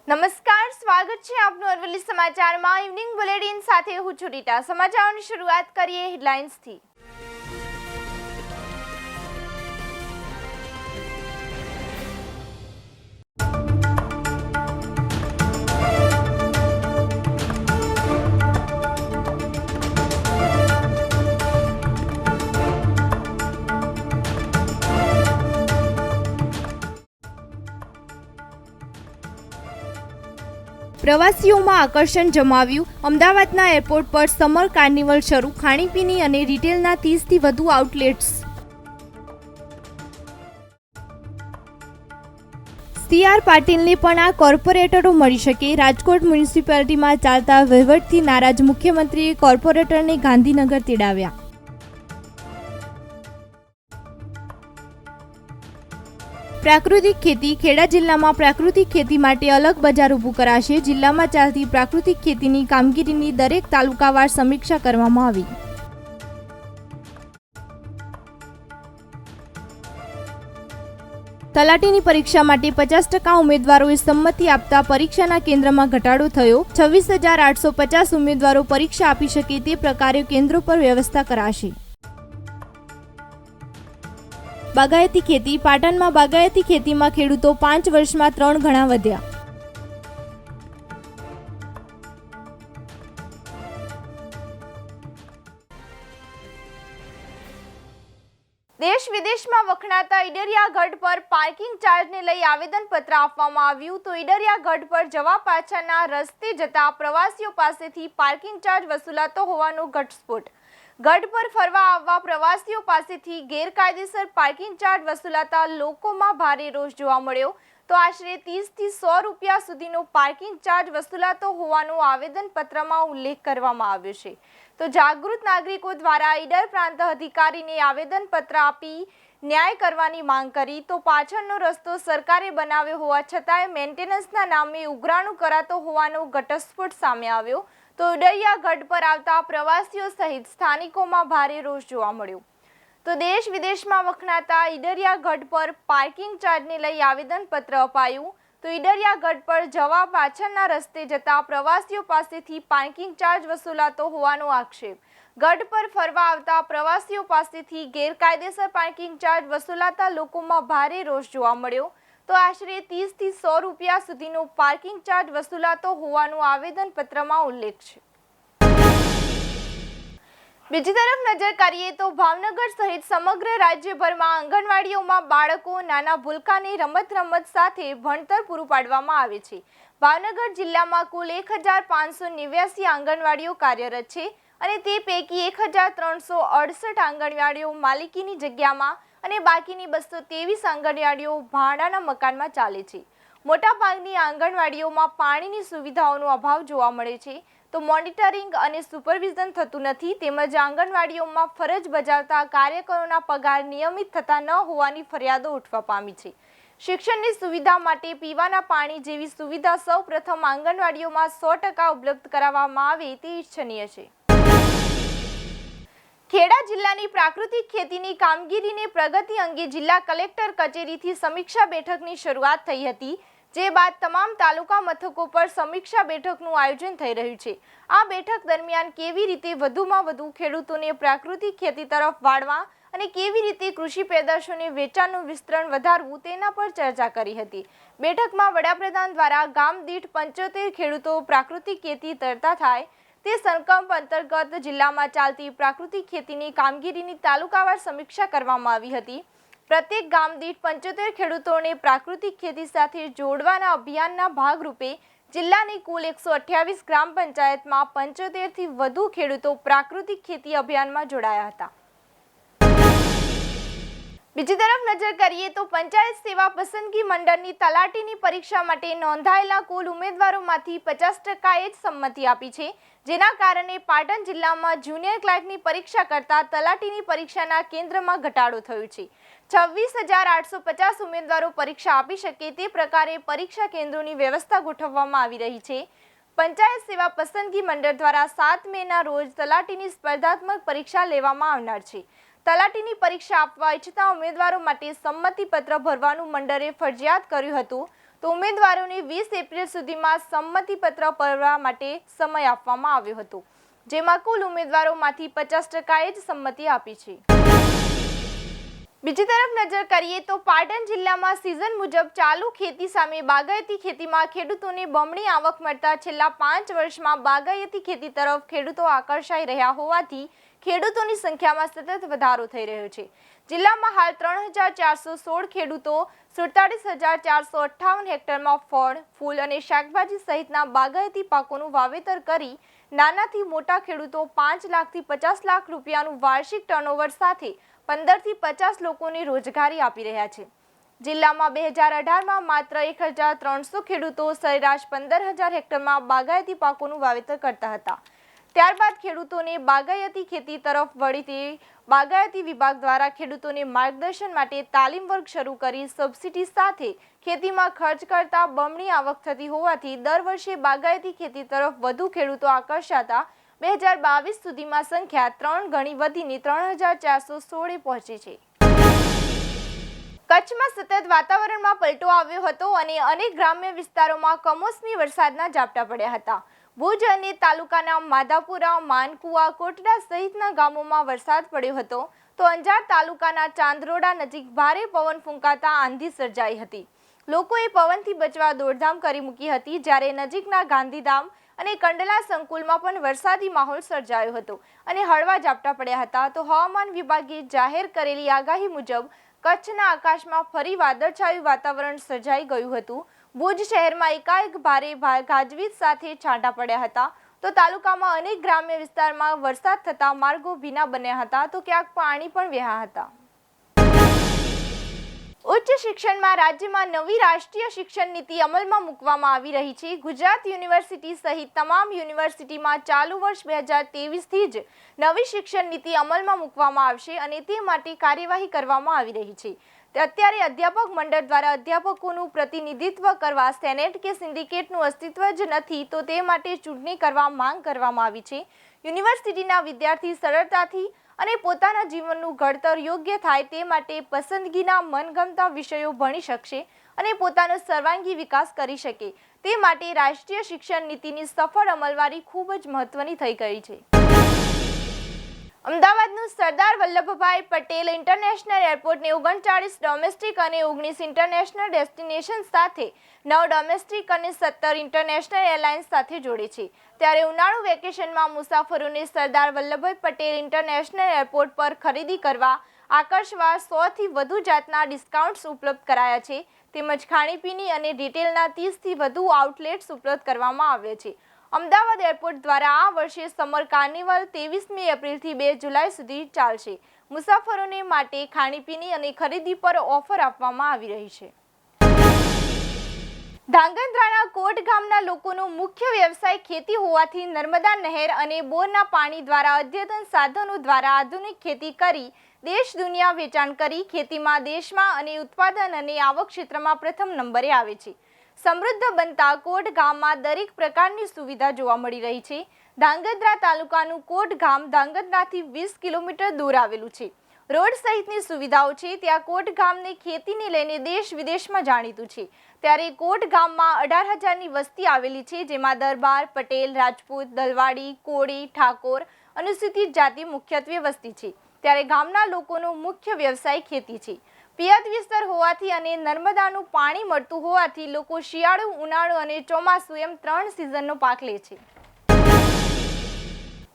નમસ્કાર, સ્વાગત છે આપનું અરવલ્લી સમાચારમાં ઇવનિંગ બુલેટિન સાથે હું છું રીટા। સમાચારોની શરૂઆત કરીએ હેડલાઇન્સથી। પ્રવાસીઓમાં આકર્ષણ જમાવ્યું। અમદાવાદના એરપોર્ટ પર સમર કાર્નિવલ શરૂ। ખાણીપીણી અને રિટેલના 30થી વધુ આઉટલેટ્સ। સી.આર. પાટીલને પણ આ કોર્પોરેટરો મળી શકે। રાજકોટ મ્યુનિસિપાલિટીમાં ચાલતા વહીવટથી નારાજ મુખ્યમંત્રીએ કોર્પોરેટરને ગાંધીનગર તેડાવ્યા। પ્રાકૃતિક ખેતી। ખેડા જિલ્લામાં પ્રાકૃતિક ખેતી માટે અલગ બજાર ઊભું કરાશે। જિલ્લામાં ચાલતી પ્રાકૃતિક ખેતીની કામગીરીની દરેક તાલુકાવાર સમીક્ષા કરવામાં આવી। તલાટીની પરીક્ષા માટે 50% ઉમેદવારોએ સંમતિ આપતા પરીક્ષાના કેન્દ્રમાં ઘટાડો થયો। 26,850 ઉમેદવારો પરીક્ષા આપી શકે તે પ્રકારે કેન્દ્રો પર વ્યવસ્થા કરાશે। બાગાયતી ખેતી। પાટણમાં બાગાયતી ખેતીમાં ખેડૂતો 5 વર્ષમાં 3 ગણા વધ્યા। દેશ વિદેશમાં વખણાતા ઈડરિયા ગઢ પર પાર્કિંગ ચાર્જને લઈ આવેદનપત્ર આપવામાં આવ્યું તો ઈડરિયા ગઢ પર જવા પાછળના રસ્તે જતા પ્રવાસીઓ પાસેથી પાર્કિંગ ચાર્જ વસૂલાતો હોવાનો ઘટસ્ફોટ। ગઢ પર ફરવા આવવા પ્રવાસીઓ પાસેથી ગેરકાયદેસર પાર્કિંગ ચાર્જ વસૂલાતા લોકોમાં ભારે રોષ જોવા મળ્યો તો આશરે 30થી 100 રૂપિયા સુધીનો પાર્કિંગ ચાર્જ વસૂલાતો હોવાનો આવેદનપત્રમાં ઉલ્લેખ કરવામાં આવ્યો છે। તો જાગૃત નાગરિકો દ્વારા ઈડર પ્રાંત અધિકારીને આવેદનપત્ર આપી ન્યાય કરવાની માંગ કરી તો પાછળનો રસ્તો સરકારે બનાવ્યો હોવા છતાંય મેન્ટેનન્સના નામે ઉઘરાણું કરાતો હોવાનો ઘટસ્ફોટ સામે આવ્યો તો ઈડરિયા ગઢ પર આવતા પ્રવાસીઓ સહિત સ્થાનિકોમાં ભારે રોષ જોવા મળ્યો। તો દેશ વિદેશમાં વખણાતા ઈડરિયા ગઢ પર પાર્કિંગ ચાર્જને લઈ આવેદનપત્ર અપાયું તો ઈડરિયા ગઢ પર જવા પાછળના રસ્તે જતા પ્રવાસીઓ પાસેથી પાર્કિંગ ચાર્જ વસૂલાતો હોવાનો આક્ષેપ। ગઢ પર ફરવા આવતા પ્રવાસીઓ પાસેથી ગેરકાયદેસર પાર્કિંગ ચાર્જ વસૂલાતા લોકોમાં ભારે રોષ જોવા મળ્યો તો આશરે 30થી 100 રૂપિયા સુધીનો પાર્કિંગ ચાર્જ વસૂલાતો હોવાનો આવેદનપત્રમાં ઉલ્લેખ છે। બીજી તરફ નજર કરીએ તો ભાવનગર સહિત સમગ્ર રાજ્યભરમાં આંગણવાડીઓમાં બાળકો નાના ભૂલકાને રમત સાથે ભણતર પૂરું પાડવામાં આવે છે। ભાવનગર જિલ્લામાં કુલ 1,589 આંગણવાડીઓ કાર્યરત છે અને તે પૈકી 1,368 આંગણવાડીઓ માલિકીની જગ્યામાં અને બાકીની 223 આંગણવાડીઓ ભાડાના મકાનમાં ચાલે છે। મોટાભાગની આંગણવાડીઓમાં પાણીની સુવિધાઓનો અભાવ જોવા મળે છે તો મોનિટરિંગ અને સુપરવિઝન થતું નથી તેમજ આંગણવાડીઓમાં ફરજ બજાવતા કાર્યકરોના પગાર નિયમિત થતા ન હોવાની ફરિયાદો ઉઠવા પામી છે। શિક્ષણની સુવિધા માટે પીવાના પાણી જેવી સુવિધા સૌપ્રથમ આંગણવાડીઓમાં 100% ઉપલબ્ધ કરાવવામાં આવે તે ઇચ્છનીય છે। ખેડા જિલ્લાની પ્રાકૃતિક ખેતીની કામગીરીની પ્રગતિ અંગે જિલ્લા કલેક્ટર કચેરીથી સમીક્ષા બેઠકની શરૂઆત થઈ હતી જે બાદ તમામ તાલુકા મથકો પર સમીક્ષા બેઠકનું આયોજન થઈ રહ્યું છે। આ બેઠક દરમિયાન કેવી રીતે વધુમાં વધુ ખેડૂતોને પ્રાકૃતિક ખેતી તરફ વાળવા અને કેવી રીતે કૃષિ પેદાશોને વેચાણનું વિસ્તરણ વધારવું તેના પર ચર્ચા કરી હતી। બેઠકમાં વડાપ્રધાન દ્વારા ગામ દીઠ 75 ખેડૂતો પ્રાકૃતિક ખેતી તરતા થાય તે સંકલ્પ અંતર્ગત જિલ્લામાં ચાલતી પ્રાકૃતિક ખેતીની કામગીરીની તાલુકાવાર સમીક્ષા કરવામાં આવી હતી। પ્રત્યેક ગામ દીઠ 75 ખેડૂતોને પ્રાકૃતિક ખેતી સાથે જોડવાના અભિયાનના ભાગરૂપે જિલ્લાની કુલ 128 ગ્રામ પંચાયતમાં 75થી વધુ ખેડૂતો પ્રાકૃતિક ખેતી અભિયાનમાં જોડાયા હતા। બીજી તરફ નજર કરીએ તો પંચાયત સેવા પસંદગી મંડળની તલાટીની પરીક્ષા માટે નોંધાયેલા કુલ ઉમેદવારોમાંથી 50% જ સંમતિ આપી છે જેના કારણે પાટણ જિલ્લામાં જુનિયર ક્લાર્કની પરીક્ષા કરતા તલાટીની પરીક્ષાના કેન્દ્રમાં ઘટાડો થયો છે। 26,850 ઉમેદવારો પરીક્ષા આપી શકે તે પ્રકારે પરીક્ષા કેન્દ્રોની વ્યવસ્થા ગોઠવવામાં આવી રહી છે। પંચાયત સેવા પસંદગી મંડળ દ્વારા 7 મેના રોજ તલાટીની સ્પર્ધાત્મક પરીક્ષા લેવામાં આવનાર છે। તલાટીની પરીક્ષા આપવા ઈચ્છતા ઉમેદવારો માટે સંમતિપત્ર ભરવાનું મંડળે ફરજિયાત કર્યું હતું તો ઉમેદવારોને 20 એપ્રિલ સુધીમાં સંમતિપત્ર ભરવા માટે સમય આપવામાં આવ્યો હતો, જેમાં કુલ ઉમેદવારોમાંથી 50%એ જ સંમતિ આપી છે। બીજી તરફ નજર કરીએ તો પાટણ જિલ્લામાં સિઝન મુજબ ચાલુ ખેતી સામે બાગાયતી ખેતીમાં ખેડૂતોને બમણી આવક મળતા છેલ્લા 5 વર્ષમાં બાગાયતી ખેતી તરફ ખેડૂતો આકર્ષાઈ રહ્યા હોવાથી ખેડૂતોની સંખ્યામાં સતત વધારો થઈ રહ્યો છે। જિલ્લામાં હાલ 3416 ખેડૂતો 47458 હેક્ટરમાં ફળ, ફૂલ અને શાકભાજી સહિતના બાગાયતી પાકોનું વાવેતર કરી નાનાથી મોટા ખેડૂતો 5 લાખથી 50 લાખ રૂપિયાનું વાર્ષિક ટર્નઓવર સાથે 15 થી 50 લોકોને રોજગારી આપી રહ્યા છે। જિલ્લામાં 2018માં માત્ર 1300 ખેડૂતો સરેરાશ 15000 હેક્ટરમાં બાગાયતી પાકોનું વાવેતર કરતા હતા। ત્યારબાદ ખેડૂતોને બાગાયતી ખેતી તરફ વળી તે બાગાયતી વિભાગ દ્વારા ખેડૂતોને માર્ગદર્શન માટે તાલીમ વર્ગ શરૂ કરી સબસિડી સાથે ખેતીમાં ખર્ચ કરતા બમણી આવક થતી હોવાથી દર વર્ષે બાગાયતી ખેતી તરફ વધુ ખેડૂતો આકર્ષાતા 2022 સુધીમાં સંખ્યા 3 ગણી વધીને 3416 પહોંચી છે। કચ્છમાં સતત વાતાવરણમાં પલટો આવ્યો હતો અને અનેક ગ્રામ્ય વિસ્તારોમાં કમોસમી વરસાદના ઝાપટા પડ્યા હતા। ભુજ અને તાલુકાના માધાપુરા, માનકુવા, કોટડા સહિતના ગામોમાં વરસાદ પડ્યો હતો, તો અંજાર તાલુકાના ચાંદરોડા નજીક ભારે પવન ફૂંકાતા આંધી સર્જાઈ હતી। લોકોએ પવનથી બચવા દોડધામ કરી મૂકી હતી, જ્યારે નજીકના ગાંધીધામ અને કંડલા સંકુલમાં પણ વરસાદી માહોલ સર્જાયો હતો અને હળવા ઝાપટા પડ્યા હતા। તો હવામાન વિભાગે જાહેર કરેલી આગાહી મુજબ કચ્છના આકાશમાં ફરી વાદળછાયું વાતાવરણ સર્જાઈ ગયું હતું। ભુજ શહેરમાં એકાએક ભારે ગાજવીજ સાથે છાંટા પડ્યા હતા, તો તાલુકામાં અનેક ગ્રામ્ય વિસ્તારમાં વરસાદ થતા માર્ગો ભીના બન્યા હતા, તો ક્યાંક પાણી પણ વહ્યા હતા। ઉચ્ચ શિક્ષણમાં રાજ્યમાં નવી રાષ્ટ્રીય શિક્ષણ નીતિ અમલમાં મૂકવામાં આવી રહી છે। ગુજરાત યુનિવર્સિટી સહિત તમામ યુનિવર્સિટીમાં ચાલુ વર્ષ 2023થી જ નવી શિક્ષણ નીતિ અમલમાં મૂકવામાં આવશે અને તે માટે કાર્યવાહી કરવામાં આવી રહી છે। અત્યારે અધ્યાપક મંડળ દ્વારા અધ્યાપકોનું પ્રતિનિધિત્વ કરવા સેનેટ કે સિન્ડિકેટનું અસ્તિત્વ જ નથી, તો તે માટે ચૂંટણી કરવા માંગ કરવામાં આવી છે। યુનિવર્સિટીના વિદ્યાર્થી સરળતાથી અને પોતાના જીવનનું ઘડતર યોગ્ય થાય તે માટે પસંદગીના મનગમતા વિષયો ભણી શકશે અને પોતાનો સર્વાંગી વિકાસ કરી શકે, તે માટે રાષ્ટ્રીય શિક્ષણ નીતિની સફળ અમલવારી ખૂબ જ મહત્વની થઈ ગઈ છે। અમદાવાદનું સરદાર વલ્લભભાઈ પટેલ ઇન્ટરનેશનલ એરપોર્ટને 39 ડોમેસ્ટિક અને 19 ઇન્ટરનેશનલ ડેસ્ટિનેશન સાથે 9 ડોમેસ્ટિક અને 17 ઇન્ટરનેશનલ એરલાઇન્સ સાથે જોડે છે। ત્યારે ઉનાળુ વેકેશનમાં મુસાફરોને સરદાર વલ્લભભાઈ પટેલ ઇન્ટરનેશનલ એરપોર્ટ પર ખરીદી કરવા આકર્ષવા 100થી વધુ જાતના ડિસ્કાઉન્ટ્સ ઉપલબ્ધ કરાયા છે, તેમજ ખાણીપીણી અને રિટેલના 30થી વધુ આઉટલેટ્સ ઉપલબ્ધ કરવામાં આવ્યા છે। અમદાવાદ એરપોર્ટ દ્વારા આ વર્ષે સમર કાર્નિવલ 23મી એપ્રિલથી 2 જુલાઈ સુધી ચાલશે। મુસાફરોને માટે ખાણીપીણી અને ખરીદી પર ઓફર આપવામાં આવી રહી છે। ધાંગધ્રાના કોટ ગામના લોકોનો મુખ્ય વ્યવસાય ખેતી હોવાથી નર્મદા નહેર અને બોરના પાણી દ્વારા અદ્યતન સાધનો દ્વારા આધુનિક ખેતી કરી દેશ દુનિયા વેચાણ કરી ખેતીમાં દેશમાં અને ઉત્પાદન અને આવક ક્ષેત્રમાં પ્રથમ નંબરે આવે છે। સમૃદ્ધ બનતા કોટ ગામમાં દરેક પ્રકારની સુવિધા જોવા મળી રહી છે। ધાંગધ્રા તાલુકાનું કોટ ગામ ધાંગધ્રાથી 20 કિલોમીટર દૂર આવેલું છે। રોડ સહિતની સુવિધાઓ છે, ત્યાં કોટ ગામને ખેતીને લઈને દેશ વિદેશમાં જાણીતું છે। ત્યારે કોટ ગામમાં 18,000ની વસ્તી આવેલી છે, જેમાં દરબાર, પટેલ, રાજપૂત, દલવાડી, કોળી, ઠાકોર, અનુસૂચિત જાતિ મુખ્યત્વે વસ્તી છે। ત્યારે ગામના લોકોનો મુખ્ય વ્યવસાય ખેતી છે। પિયત વિસ્તાર હોવાથી અને નર્મદાનું પાણી મળતું હોવાથી લોકો શિયાળુ, ઉનાળુ અને ચોમાસું એમ 3 સિઝનનો પાક લે છે।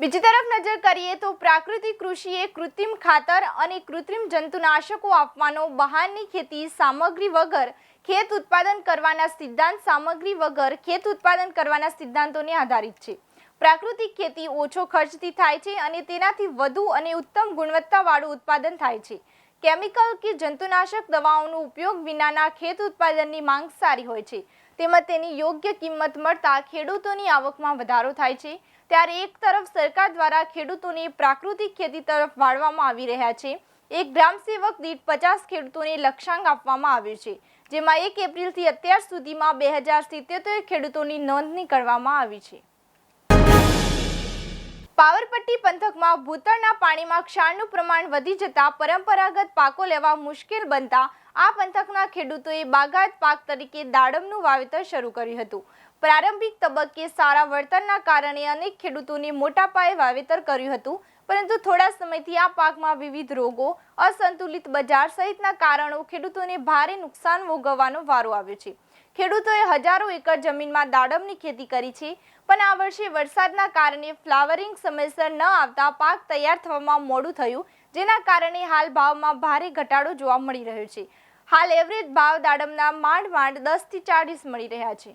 બીજી તરફ નજર કરીએ તો પ્રાકૃતિક કૃષિએ કૃત્રિમ ખાતર અને કૃત્રિમ જંતુનાશકો આપવાનો, બહારની ખેતી સામગ્રી વગર ખેત ઉત્પાદન કરવાના સિદ્ધાંત સામગ્રી વગર ખેત ઉત્પાદન કરવાના સિદ્ધાંતોને આધારિત છે। પ્રાકૃતિક ખેતી ઓછો ખર્ચથી થાય છે અને તેનાથી વધુ અને ઉત્તમ ગુણવત્તાવાળું ઉત્પાદન થાય છે। કેમિકલ કે જંતુનાશક દવાઓનો ઉપયોગ વિનાના ખેત ઉત્પાદનની માંગ સારી હોય છે, તેમજ તેની યોગ્ય કિંમત મળતા ખેડૂતોની આવકમાં વધારો થાય છે। ત્યારે એક તરફ સરકાર દ્વારા ખેડૂતોને પ્રાકૃતિક ખેતી તરફ વાળવામાં આવી રહ્યા છે। એક ગ્રામ સેવક દીઠ 50 ખેડૂતોને લક્ષ્યાંક આપવામાં આવ્યું છે, જેમાં 1 એપ્રિલથી અત્યાર સુધીમાં 2077 ખેડૂતોની નોંધણી કરવામાં આવી છે। પાવરપટ્ટી પંથકમાં ભૂતળના પાણીમાં ક્ષારનું પ્રમાણ વધી જતા પરંપરાગત પાકો લેવા મુશ્કેલ બનતા આ પંથકના ખેડૂતોએ બાગાયત પાક તરીકે દાડમનું વાવેતર શરૂ કર્યું હતું. પ્રારંભિક તબક્કે સારા વળતરના કારણે અનેક ખેડૂતોને મોટા પાયે વાવેતર કર્યું હતું, પરંતુ થોડા સમયથી આ પાકમાં વિવિધ રોગો, અસંતુલિત બજાર સહિતના કારણો ખેડૂતોને ભારે નુકસાન ભોગવવાનો વારો આવ્યો છે. ખેડૂતોએ હજારો એકર જમીનમાં દાડમની ખેતી કરી છે, પણ આ વર્ષે વરસાદના કારણે ફ્લાવરિંગ સમયસર ન આવતા પાક તૈયાર થવામાં મોડું થયું, જેના કારણે હાલ ભાવમાં ભારે ઘટાડો જોવા મળી રહ્યો છે. હાલ એવરેજ ભાવ દાડમના માંડ 10 થી 40 મળી રહ્યા છે.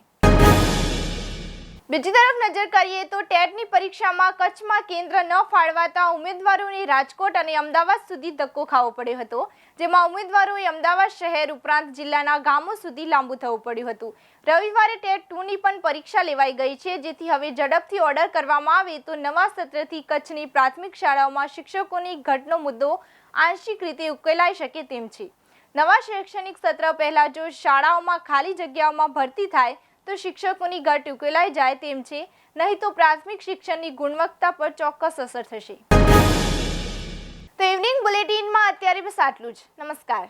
બીજી તરફ નજર કરીએ તો ટેટની પરીક્ષામાં કચ્છમાં કેન્દ્ર ન ફાળવાતા ઉમેદવારોને રાજકોટ અને અમદાવાદ સુધી ધક્કો ખાવો પડ્યો હતો, જેમાં ઉમેદવારોએ અમદાવાદ શહેર ઉપરાંત જિલ્લાના ગામો સુધી લાંબુ થવું પડ્યું હતું. રવિવારે ટેટ 2ની પણ પરીક્ષા લેવાઈ ગઈ છે, જેથી હવે ઝડપથી ઓર્ડર કરવામાં આવે તો નવા સત્રથી કચ્છની પ્રાથમિક શાળાઓમાં શિક્ષકોની ઘટનો મુદ્દો આંશિક રીતે ઉકેલાઈ શકે તેમ છે. નવા શૈક્ષણિક સત્ર પહેલા જો શાળાઓમાં ખાલી જગ્યાઓમાં ભરતી થાય તો શિક્ષકોની ઘટ ઉકેલાઈ જાય તેમ છે, નહીં તો પ્રાથમિક શિક્ષણની ગુણવત્તા પર ચોક્કસ અસર થશે. તો ઇવનિંગ બુલેટિનમાં અત્યારે બસ આટલું જ. નમસ્કાર.